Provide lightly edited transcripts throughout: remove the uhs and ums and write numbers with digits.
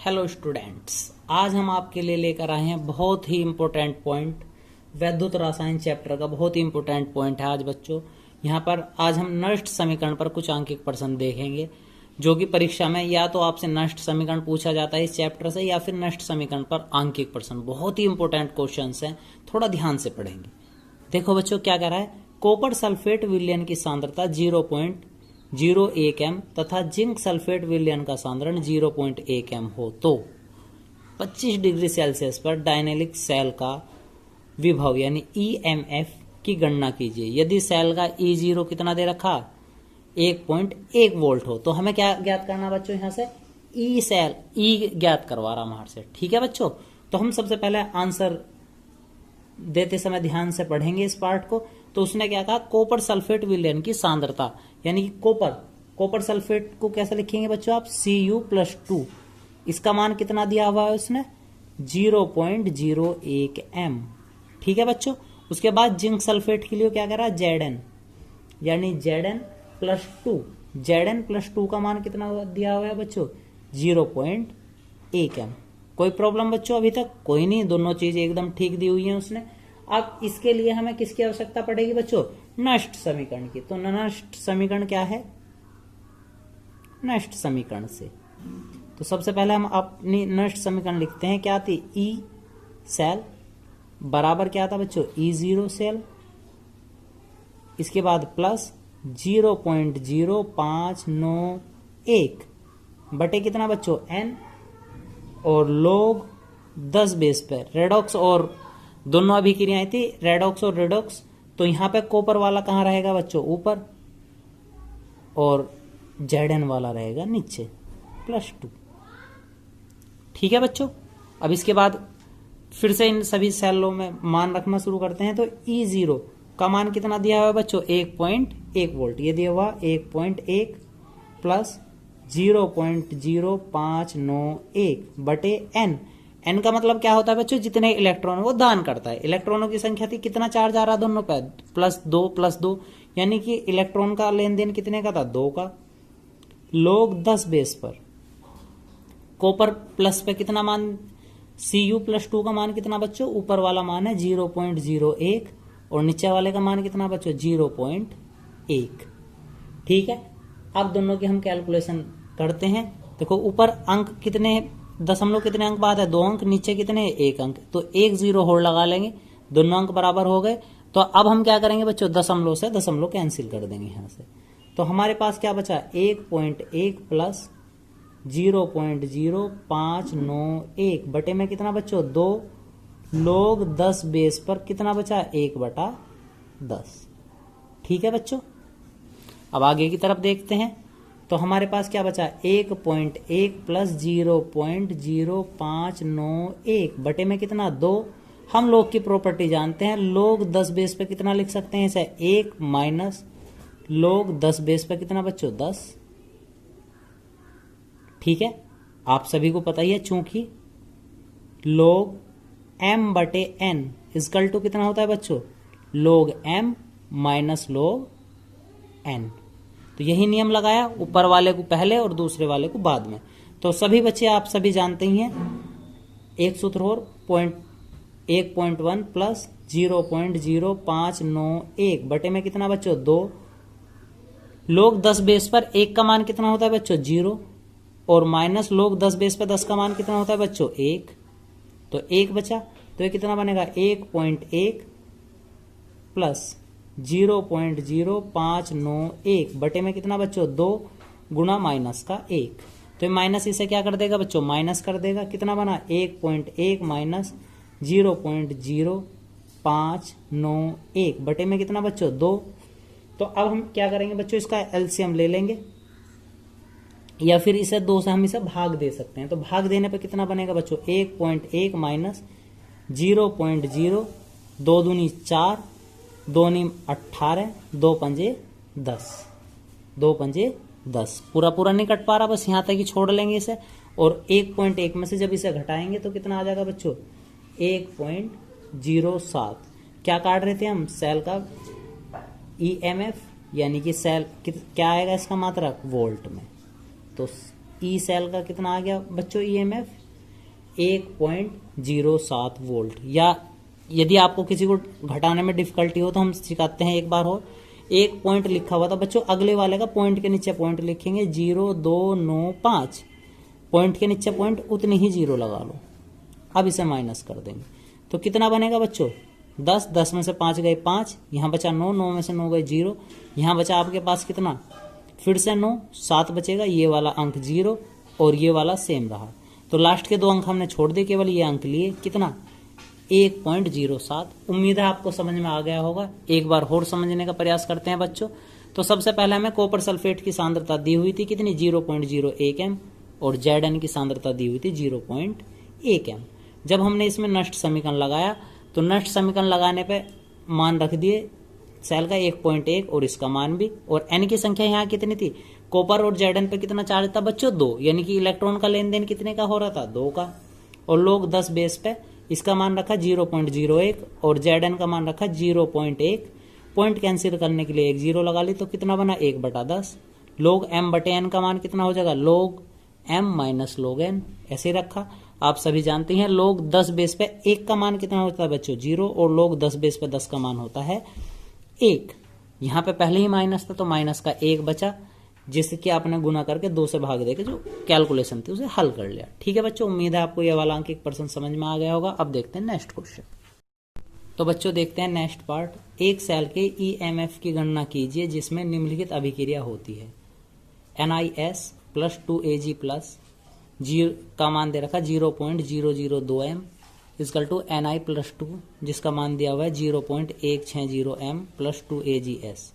Hello students, आज हम आपके लिए लेकर आए हैं बहुत ही इम्पोर्टेंट पॉइंट। वैद्युत रसायन चैप्टर का बहुत ही इम्पोर्टेंट पॉइंट है आज बच्चों। यहाँ पर आज हम नष्ट समीकरण पर कुछ अंकित प्रश्न देखेंगे, जो कि परीक्षा में या तो आपसे नष्ट समीकरण पूछा जाता है इस चैप्टर से, या फिर नष्ट समीकरण पर अंकित प्रश्न। बहुत ही इंपॉर्टेंट क्वेश्चन हैं, थोड़ा ध्यान से पढ़ेंगे। देखो बच्चों क्या कह रहा है, कॉपर सल्फेट विलयन की सांद्रता 0.01 m तथा जिंक सल्फेट विलयन का सांद्रण 0.1 m हो तो 25 डिग्री सेल्सियस पर डायनेलिक सेल का विभव यानी EMF की गणना कीजिए। यदि सेल का E0 कितना दे रखा 1.1 वोल्ट हो तो हमें क्या ज्ञात करना बच्चों, यहां से E ज्ञात करवा रहा हमारे से। ठीक है बच्चों, तो हम सबसे पहले आंसर देते समय ध्यान से पढ़ेंगे इस पार्ट को। तो उसने क्या कहा, कॉपर सल्फेट विलयन की सांद्रता यानी कि कॉपर सल्फेट को कैसे लिखेंगे बच्चों आप, Cu+2। इसका मान कितना दिया हुआ है उसने, 0.01 m। ठीक है बच्चों, उसके बाद जिंक सल्फेट के लिए क्या कह रहा है, Zn यानी Zn+2। Zn+2 का मान कितना दिया हुआ है बच्चों, 0.1 m। कोई प्रॉब्लम बच्चों अभी तक? कोई नहीं, दोनों चीज एकदम ठीक दी हुई है उसने। अब इसके लिए हमें किसकी आवश्यकता पड़ेगी बच्चों, नष्ट समीकरण की। तो नष्ट समीकरण क्या है, नष्ट समीकरण से तो सबसे पहले हम अपनी नष्ट समीकरण लिखते हैं। क्या थी, E सेल बराबर क्या था बच्चों, E0 सेल। इसके बाद प्लस 0.0591 बटे कितना बच्चों, N, और लोग 10 बेस पर रेडॉक्स, और दोनों अभिक्रियाएं थी रेडॉक्स और रेडॉक्स। तो यहां पे कॉपर वाला कहां रहेगा बच्चों, ऊपर, और Zn वाला रहेगा नीचे, +2। ठीक है बच्चों, अब इसके बाद फिर से इन सभी सेलों में मान रखना शुरू करते हैं। तो E0 का मान कितना दिया हुआ है बच्चों, 1.1 वोल्ट। ये दिया हुआ 1.1 प्लस 0.0591 बटे N का मतलब क्या होता है बच्चों, जितने इलेक्ट्रॉन वो दान करता है। इलेक्ट्रॉनों की संख्या थी, कितना चार्ज आ रहा दोनों पे, +2 यानी कि इलेक्ट्रॉन का लेन देन कितने का था, 2 का। लोग 10 बेस पर कॉपर प्लस पे कितना मान, Cu+2 का मान कितना बच्चों, ऊपर वाला मान है 0.01 और नीचे वाले का मान कितना बच्चों, 0.1। ठीक है, अब दोनों की हम कैलकुलेशन करते हैं। देखो ऊपर अंक कितने, दशमलव कितने अंक बाद है, 2 अंक, नीचे कितने, 1 अंक। तो 1 0 होड़ लगा लेंगे, दोनों अंक बराबर हो गए। तो अब हम क्या करेंगे बच्चों, दशमलव से दशमलव कैंसिल कर देंगे यहां से। तो हमारे पास क्या बचा, 1.1 प्लस 0.0591 बटे में कितना बच्चों, 2 लोग 10 बेस पर कितना बचा, 1/10। ठीक है बच्चों, अब आगे की तरफ देखते हैं। तो हमारे पास क्या बचा, 1.1 प्लस 0.0591 बटे में कितना, 2। हम लोग की प्रॉपर्टी जानते हैं, लोग 10 बेस पे कितना लिख सकते हैं इसे, 1 माइनस लोग 10 बेस पे कितना बच्चों, 10। ठीक है, आप सभी को पता ही है, चूंकि लोग m बटे n इजकल टू कितना होता है बच्चों, लोग m माइनस लोग n। तो यही नियम लगाया, ऊपर वाले को पहले और दूसरे वाले को बाद में। तो सभी बच्चे आप सभी जानते ही हैं, एक सूत्र और 1.1 प्लस 0.0591 बटे में कितना बच्चों, 2 लोग 10 बेस पर 1 का मान कितना होता है बच्चों, 0, और माइनस लोग 10 बेस पर 10 का मान कितना होता है बच्चों, 1। तो 1 बचा, तो ये कितना बनेगा, 1.1 प्लस 0.0591 बटे में कितना बच्चों, 2 गुना माइनस का 1। तो माइनस इसे क्या कर देगा बच्चों, माइनस कर देगा। कितना बना, 1.1 माइनस 0.0591 बटे में कितना बच्चों, 2। तो अब हम क्या करेंगे बच्चों, इसका एलसीएम ले लेंगे, या फिर इसे 2 से हम इसे भाग दे सकते हैं। तो भाग देने पे कितना बनेगा बच्चों, 1.1 माइनस 0.0, 2 दूनी 4, 2 नीम 18, 2 पंजे 10, 2 पंजे 10। पूरा पूरा नहीं कट पा रहा, बस यहां तक ही छोड़ लेंगे इसे। और 1.1 में से जब इसे घटाएंगे तो कितना आ जाएगा बच्चों, 1.07। क्या काट रहे थे हम, सेल का EMF, यानी कि सेल क्या आएगा इसका मात्रक, वोल्ट में। तो ई सेल का कितना आ गया बच्चों ईएमएफ 1.07 वोल्ट। या यदि आपको किसी को घटाने में डिफिकल्टी हो तो हम सिखाते हैं एक बार और। एक पॉइंट लिखा हुआ था बच्चों, अगले वाले का पॉइंट के नीचे पॉइंट लिखेंगे 0.295, पॉइंट के नीचे पॉइंट उतनी ही जीरो लगा लो। अब इसे माइनस कर देंगे तो कितना बनेगा बच्चों 10, 10 में से 5 गए 5, यहाँ बचा 9, 9 में से 9 गए 0, यहाँ बचा आपके पास कितना फिर से 9, 7 बचेगा, ये वाला अंक 0 और ये वाला सेम रहा। तो लास्ट के 2 अंक हमने छोड़ दिए, केवल ये अंक लिए कितना 1.07। उम्मीद है आपको समझ में आ गया होगा। एक बार और समझने का प्रयास करते हैं बच्चों। तो सबसे पहले हमें कॉपर सल्फेट की सांद्रता दी हुई थी कितनी 0.01 m और Zn की सांद्रता दी हुई थी 0.1 m। जब हमने इसमें नष्ट समीकरण लगाया तो नष्ट समीकरण लगाने पे मान रख दिए सेल का 1.1 और इसका मान भी, और n की संख्या यहाँ कितनी थी कॉपर और Zn पे कितना चार्ज था बच्चों 2, यानी कि इलेक्ट्रॉन का लेन देन कितने का हो रहा था 2 का। और लोग 10 बेस पे इसका मान रखा 0.01 और Zn का मान रखा 0.1। पॉइंट कैंसिल करने के लिए एक 0 लगा ली तो कितना बना 1/10। log m/n का मान कितना हो जाएगा log m minus log n, ऐसे रखा। आप सभी जानते हैं log 10 बेस पे 1 का मान कितना होता है बच्चों 0 और log 10 बेस पे 10 का मान होता है 1। यहाँ पे पहले ही माइनस था तो माइनस का 1 बचा, जिसके आपने गुना करके 2 से भाग देके जो कैलकुलेशन थी उसे हल कर लिया। ठीक है बच्चों, उम्मीद है आपको यह वाला अंक 1% समझ में आ गया होगा। अब देखते हैं नेक्स्ट क्वेश्चन। तो बच्चों देखते हैं नेक्स्ट पार्ट। एक सेल के ईएमएफ की गणना कीजिए जिसमें निम्नलिखित अभिक्रिया होती है। NiS plus 2Ag plus zero का मान दे रखा 0.002 m is equal to Ni plus 2 जिसका मान दिया हुआ है 0.160 m प्लस 2Ags।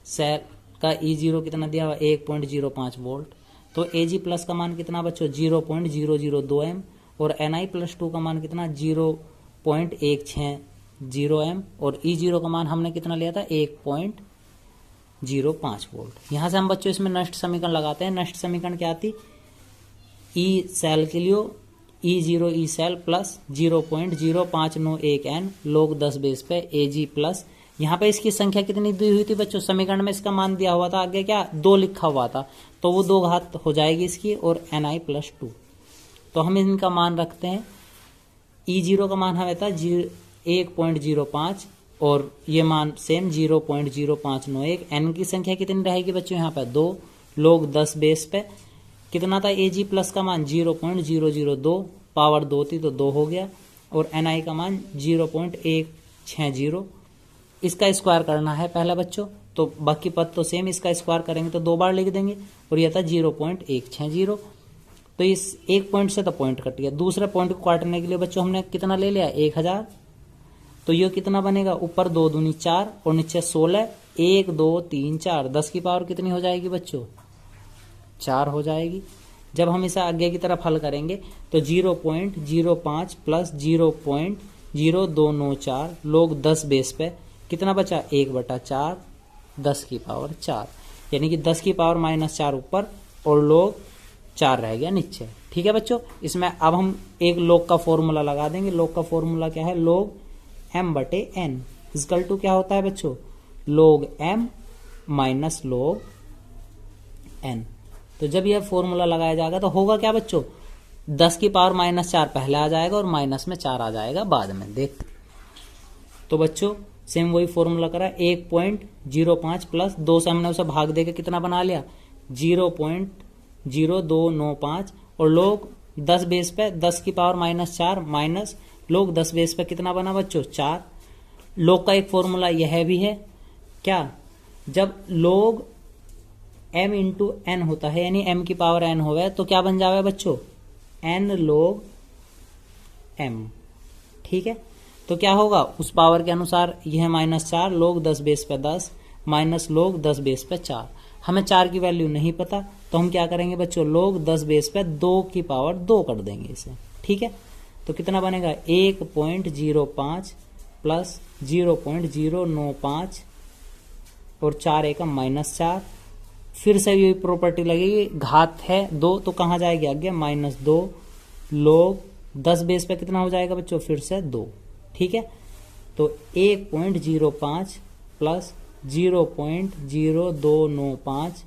सेल का E0 कितना दिया हुआ 1.05 वोल्ट। तो Ag प्लस का मान कितना बच्चों 0.002 m और Ni प्लस 2 का मान कितना 0.160 m और E0 का मान हमने कितना लिया था 1.05 वोल्ट। यहां से हम बच्चों इसमें नष्ट समीकरण लगाते हैं। नष्ट समीकरण क्या आती ई सेल के लिए E0 E cell plus 0.0591 n log 10 base पे Ag प्लस यहाँ पे इसकी संख्या कितनी दी हुई थी बच्चों समीकरण में इसका मान दिया हुआ था, आगे क्या 2 लिखा हुआ था तो वो 2 घात हो जाएगी इसकी और Ni प्लस 2। तो हम इनका मान रखते हैं। E0 का मान हमें था 1.05 और ये मान सेम 0.0591। n की संख्या कितनी रहेगी बच्चों यहाँ पे 2 log 10 बेस पे कितना था Ag प्लस का मान 0.002 पावर 2 थी तो 2 हो गया और Ni का मान 0.160। इसका स्क्वायर करना है पहला बच्चों, तो बाकी पद तो सेम, इसका स्क्वायर करेंगे तो 2 बार लिख देंगे और यह था 0.160। तो इस एक पॉइंट से तो पॉइंट कट गया। दूसरे पॉइंट को काटने के लिए बच्चों हमने कितना ले लिया 1000। तो ये कितना बनेगा ऊपर 2 दूनी 4 और नीचे 16, 1 2 3 4, 10 की पावर कितनी हो जाएगी बच्चों 4 हो जाएगी। जब हम इसे आगे की तरफ हल करेंगे तो 0.05 प्लस 0.0294 log 10 बेस पे कितना बचा 1/4 10 की पावर 4, यानी कि 10 की पावर -4 ऊपर और log 4 रह गया नीचे। ठीक है बच्चों, इसमें अब हम एक log का फॉर्मूला लगा देंगे। log का फॉर्मूला क्या है log m/n इजकल टू क्या होता है बच्चों log m minus log n। तो जब यह फॉर्मूला लगाया जाएगा तो होगा क्या बच्चों 10 की पावर -4 पहले आ जाएगा और माइनस में 4 आ जाएगा बाद में। देख तो बच्चों सेम वही फॉर्मूला करा 1.05 प्लस 2 से हमने उसे भाग देके कितना बना लिया 0.0295 और log 10 बेस पे 10 की पावर -4 माइनस log 10 बेस पे कितना बना बच्चों 4। log का एक फॉर्मूला यह भी है क्या, जब log m इंटू n होता है यानी m की पावर n होवे तो क्या बन जावे बच्चों n log m। ठीक है, तो क्या होगा उस पावर के अनुसार यह -4 log 10 बेस पे 10 माइनस log 10 बेस पे 4। हमें 4 की वैल्यू नहीं पता तो हम क्या करेंगे बच्चों log 10 बेस पे 2 की पावर 2 कर देंगे इसे। ठीक है, तो कितना बनेगा 1.05 प्लस 0.095 और 4 एकम -4। फिर से ये प्रॉपर्टी लगेगी, घात है 2 तो कहाँ जाएगी आगे -2 log 10 बेस पे कितना हो जाएगा बच्चों फिर से 2। ठीक है, तो 1.05 प्लस 0.0295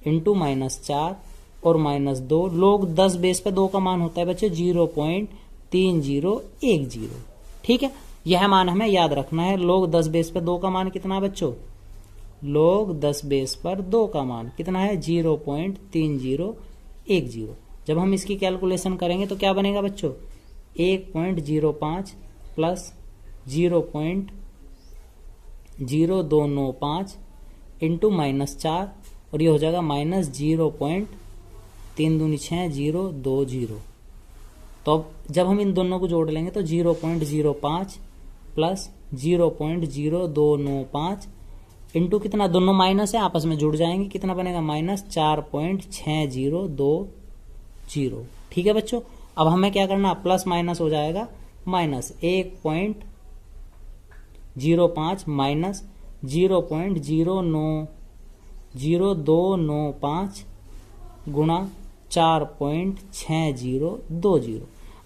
इंटू -4 और -2, log 10 बेस पे 2 का मान होता है बच्चों 0.3010। ठीक है, यह मान हमें याद रखना है। log 10 बेस पे 2 का मान कितना है बच्चों? log 10 बेस पर 2 का मान कितना है? 0.3010। जब हम इसकी कैलकुलेशन करेंगे तो क्या बनेगा बच्चों? 1.05 प्लस 0.0295 इंटू -4 और ये हो जाएगा -0.326020। तो अब जब हम इन दोनों को जोड़ लेंगे तो 0.05 प्लस 0.0295 इंटू कितना, दोनों माइनस है आपस में जुड़ जाएंगे, कितना बनेगा? -4.6020। ठीक है बच्चों, अब हमें क्या करना, प्लस माइनस हो जाएगा, -1.05 माइनस 0.0295 गुणा 4.6020।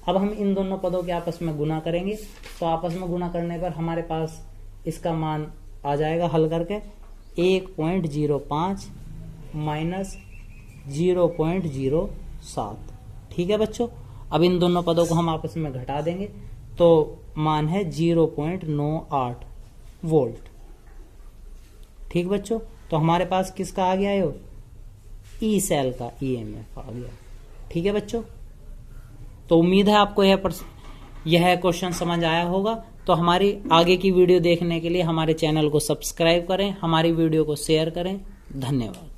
अब हम इन दोनों पदों के आपस में गुना करेंगे, तो आपस में गुना करने पर हमारे पास इसका मान आ जाएगा हल करके 1.05 माइनस 0.07। ठीक है बच्चों, अब इन दोनों पदों को हम आपस में घटा देंगे तो मान है 0.98 वोल्ट। ठीक बच्चों, तो हमारे पास किसका आ गया है? ई सेल का ईएमएफ आ गया। ठीक है बच्चों, तो उम्मीद है आपको यह क्वेश्चन समझ आया होगा। तो हमारी आगे की वीडियो देखने के लिए हमारे चैनल को सब्सक्राइब करें, हमारी वीडियो को शेयर करें। धन्यवाद।